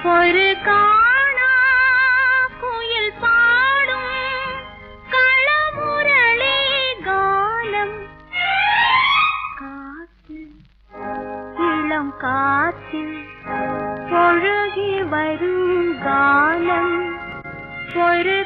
ஒரு காணா குயில் பாடும் களமுரளி கானம் காற்றில் இளம் காற்றில் ஒழுகி வரும் கானம் ஒரு